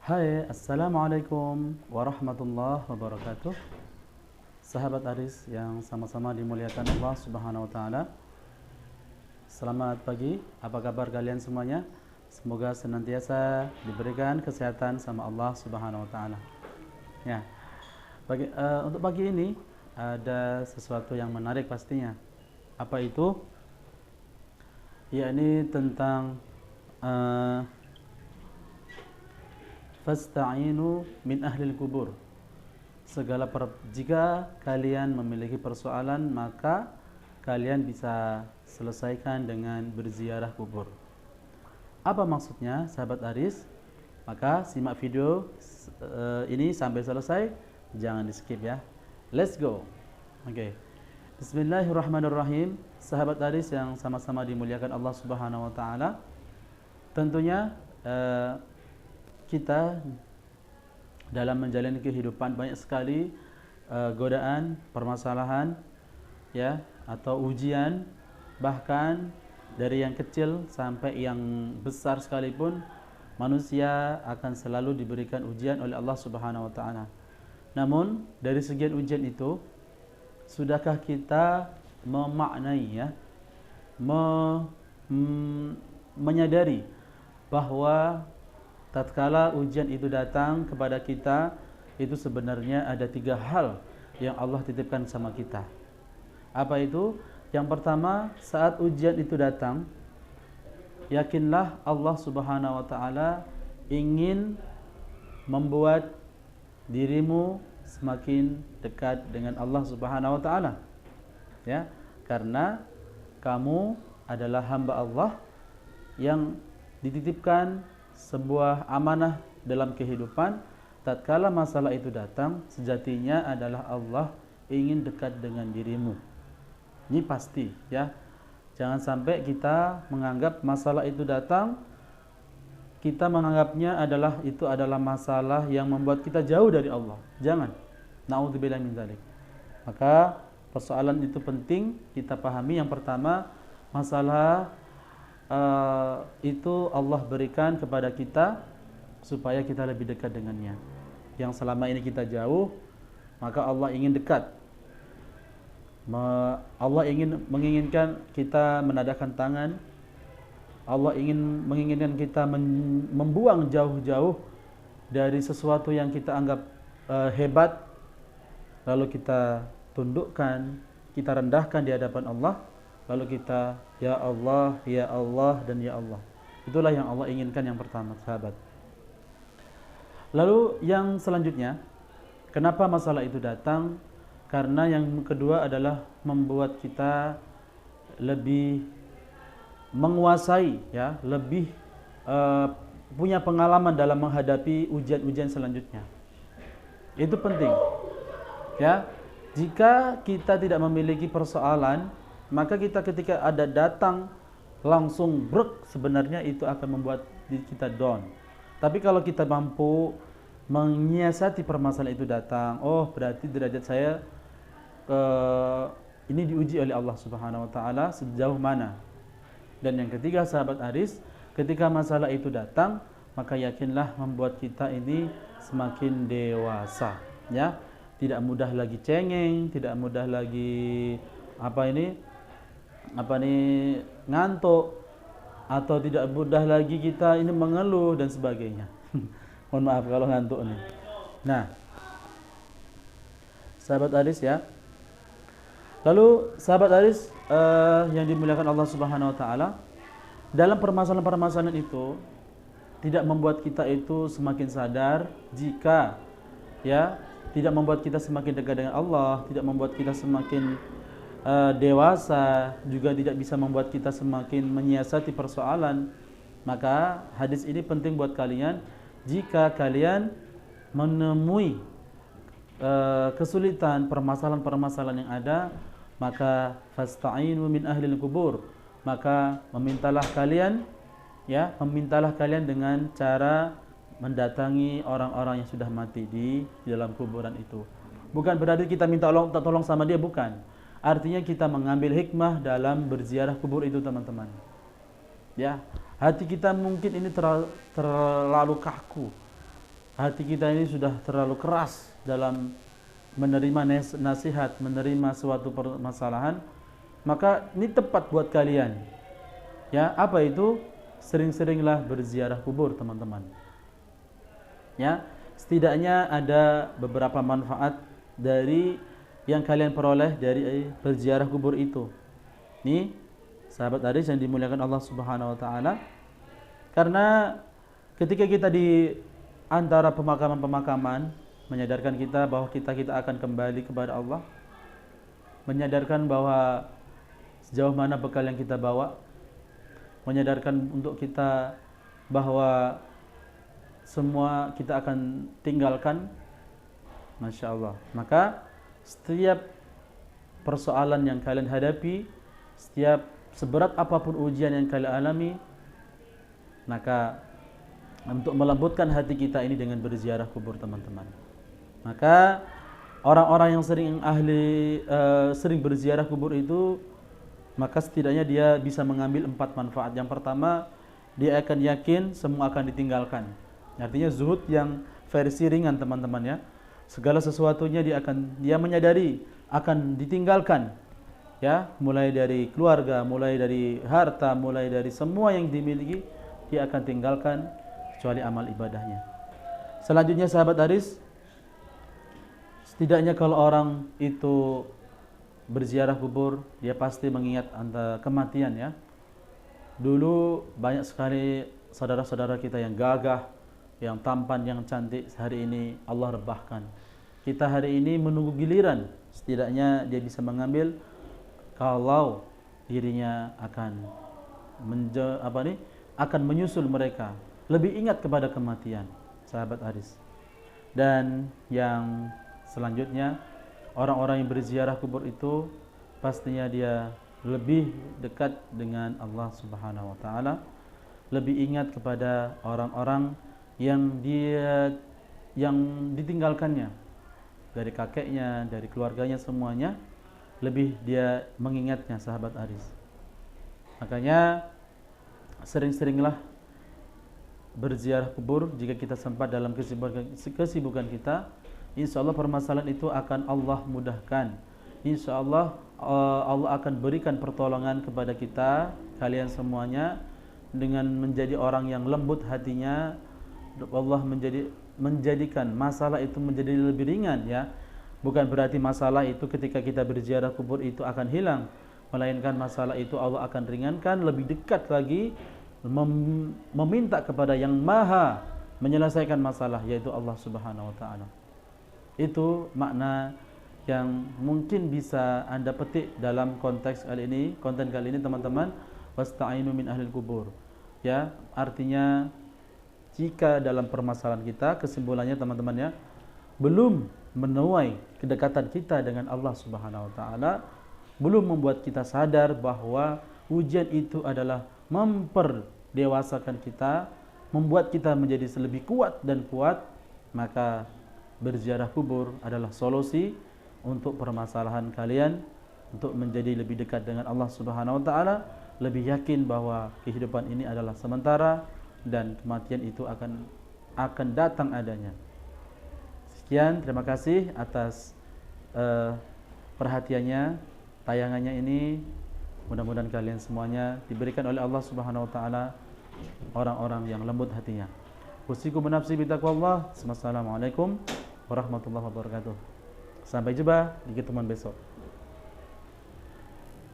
Hai, Assalamualaikum warahmatullahi wabarakatuh. Sahabat Aris yang sama-sama dimuliakan Allah Subhanahu wa taala. Selamat pagi. Apa kabar kalian semuanya? Semoga senantiasa diberikan kesehatan sama Allah Subhanahu wa taala. Ya. Untuk pagi ini ada sesuatu yang menarik pastinya. Apa itu? Yakni tentang fasta'inu min ahlil kubur. Jika kalian memiliki persoalan, maka kalian bisa selesaikan dengan berziarah kubur. Apa maksudnya, sahabat Aris? Maka simak video ini sampai selesai, jangan di skip ya. Let's go. Oke. Bismillahirrahmanirrahim. Sahabat Aris yang sama-sama dimuliakan Allah Subhanahu wa taala. Tentunya kita dalam menjalani kehidupan banyak sekali godaan, permasalahan ya, atau ujian, bahkan dari yang kecil sampai yang besar sekalipun manusia akan selalu diberikan ujian oleh Allah Subhanahu wa taala. Namun dari sekian ujian itu, sudahkah kita memaknai ya, menyadari bahwa tatkala ujian itu datang kepada kita, itu sebenarnya ada 3 hal yang Allah titipkan sama kita. Apa itu? Yang pertama, saat ujian itu datang, yakinlah Allah Subhanahu wa taala ingin membuat dirimu semakin dekat dengan Allah Subhanahu wa taala. Ya, karena kamu adalah hamba Allah yang dititipkan sebuah amanah dalam kehidupan. Tatkala masalah itu datang, sejatinya adalah Allah ingin dekat dengan dirimu. Ini pasti ya. Jangan sampai kita menganggap masalah itu datang, kita menganggapnya itu adalah masalah yang membuat kita jauh dari Allah. Jangan. Na'udzubillah min dzalik. Maka persoalan itu penting kita pahami. Yang pertama, masalah itu Allah berikan kepada kita supaya kita lebih dekat dengannya. Yang selama ini kita jauh, maka Allah ingin dekat. Allah menginginkan kita menadahkan tangan. Allah menginginkan kita membuang jauh-jauh dari sesuatu yang kita anggap hebat, lalu kita tundukkan, kita rendahkan di hadapan Allah. Lalu kita ya Allah dan ya Allah. Itulah yang Allah inginkan yang pertama, sahabat. Lalu yang selanjutnya, kenapa masalah itu datang? Karena yang kedua adalah membuat kita lebih menguasai ya, lebih punya pengalaman dalam menghadapi ujian-ujian selanjutnya. Itu penting. Ya. Jika kita tidak memiliki persoalan, maka kita ketika ada datang langsung brek, sebenarnya itu akan membuat diri kita down. Tapi kalau kita mampu menyiasati permasalahan itu datang, oh berarti derajat saya ini diuji oleh Allah Subhanahu wa taala sejauh mana. Dan yang ketiga, sahabat Aris, ketika masalah itu datang, maka yakinlah membuat kita ini semakin dewasa, ya. Tidak mudah lagi cengeng, tidak mudah lagi ngantuk, atau tidak mudah lagi kita ini mengeluh dan sebagainya. Mohon maaf kalau ngantuk nih. Nah, sahabat Aris ya. Lalu sahabat Aris yang dimuliakan Allah Subhanahu wa taala, dalam permasalahan-permasalahan itu tidak membuat kita itu semakin sadar, jika ya tidak membuat kita semakin dekat dengan Allah, tidak membuat kita semakin dewasa, juga tidak bisa membuat kita semakin menyiasati persoalan. Maka hadis ini penting buat kalian. Jika kalian menemui kesulitan, permasalahan-permasalahan yang ada, maka fasta'inu min ahlil kubur, maka memintalah kalian dengan cara mendatangi orang-orang yang sudah mati di dalam kuburan itu. Bukan berarti kita minta tolong sama dia, bukan. Artinya kita mengambil hikmah dalam berziarah kubur itu, teman-teman. Ya, hati kita mungkin ini terlalu kaku, hati kita ini sudah terlalu keras dalam menerima nasihat, menerima suatu permasalahan, maka ini tepat buat kalian. Ya, apa itu? Sering-seringlah berziarah kubur, teman-teman. Ya, setidaknya ada beberapa manfaat dari yang kalian peroleh dari berziarah kubur itu. Nih, sahabat Aris yang dimuliakan Allah Subhanahu wa taala. Karena ketika kita di antara pemakaman-pemakaman, menyadarkan kita bahwa kita akan kembali kepada Allah, menyadarkan bahwa sejauh mana bekal yang kita bawa, menyadarkan untuk kita bahwa semua kita akan tinggalkan. Masya Allah. Maka setiap persoalan yang kalian hadapi, setiap seberat apapun ujian yang kalian alami, maka untuk melembutkan hati kita ini dengan berziarah kubur, teman-teman. Maka orang-orang yang sering berziarah kubur itu, maka setidaknya dia bisa mengambil 4 manfaat. Yang pertama, dia akan yakin semua akan ditinggalkan. Artinya zuhud yang versi ringan, teman-teman ya. Segala sesuatunya dia menyadari akan ditinggalkan. Ya, mulai dari keluarga, mulai dari harta, mulai dari semua yang dimiliki, dia akan tinggalkan kecuali amal ibadahnya. Selanjutnya sahabat Aris, setidaknya kalau orang itu berziarah kubur, dia pasti mengingat kematian ya. Dulu banyak sekali saudara-saudara kita yang gagah, yang tampan, yang cantik, hari ini Allah rebahkan. Kita hari ini menunggu giliran, setidaknya dia bisa mengambil kalau dirinya akan akan menyusul mereka. Lebih ingat kepada kematian, sahabat Aris. Dan yang selanjutnya, orang-orang yang berziarah kubur itu pastinya dia lebih dekat dengan Allah Subhanahu wa taala, lebih ingat kepada orang-orang yang ditinggalkannya, dari kakeknya, dari keluarganya, semuanya lebih dia mengingatnya, sahabat Aris. Makanya sering-seringlah berziarah kubur jika kita sempat dalam kesibukan kita. Insya Allah permasalahan itu akan Allah mudahkan. Insya Allah Allah akan berikan pertolongan kepada kita, kalian semuanya, dengan menjadi orang yang lembut hatinya. Allah menjadikan masalah itu menjadi lebih ringan ya. Bukan berarti masalah itu ketika kita berziarah kubur itu akan hilang, melainkan masalah itu Allah akan ringankan, lebih dekat lagi, meminta kepada yang maha menyelesaikan masalah, yaitu Allah Subhanahu wa taala. Itu makna yang mungkin bisa Anda petik dalam konten kali ini teman-teman. Wasta'inu min ahlil kubur. Ya, artinya jika dalam permasalahan kita, kesimpulannya teman-teman ya, belum menuai kedekatan kita dengan Allah Subhanahu wa taala, belum membuat kita sadar bahwa ujian itu adalah memperdewasakan kita, membuat kita menjadi lebih kuat dan kuat, maka berziarah kubur adalah solusi untuk permasalahan kalian, untuk menjadi lebih dekat dengan Allah Subhanahu wa taala, lebih yakin bahwa kehidupan ini adalah sementara dan kematian itu akan datang adanya. Sekian, terima kasih atas perhatiannya, tayangannya ini. Mudah-mudahan kalian semuanya diberikan oleh Allah Subhanahu wa taala orang-orang yang lembut hatinya. Usikum nafsi bitaqwallah. Wassalamualaikum warahmatullahi wabarakatuh. Sampai jumpa di ketemuan besok.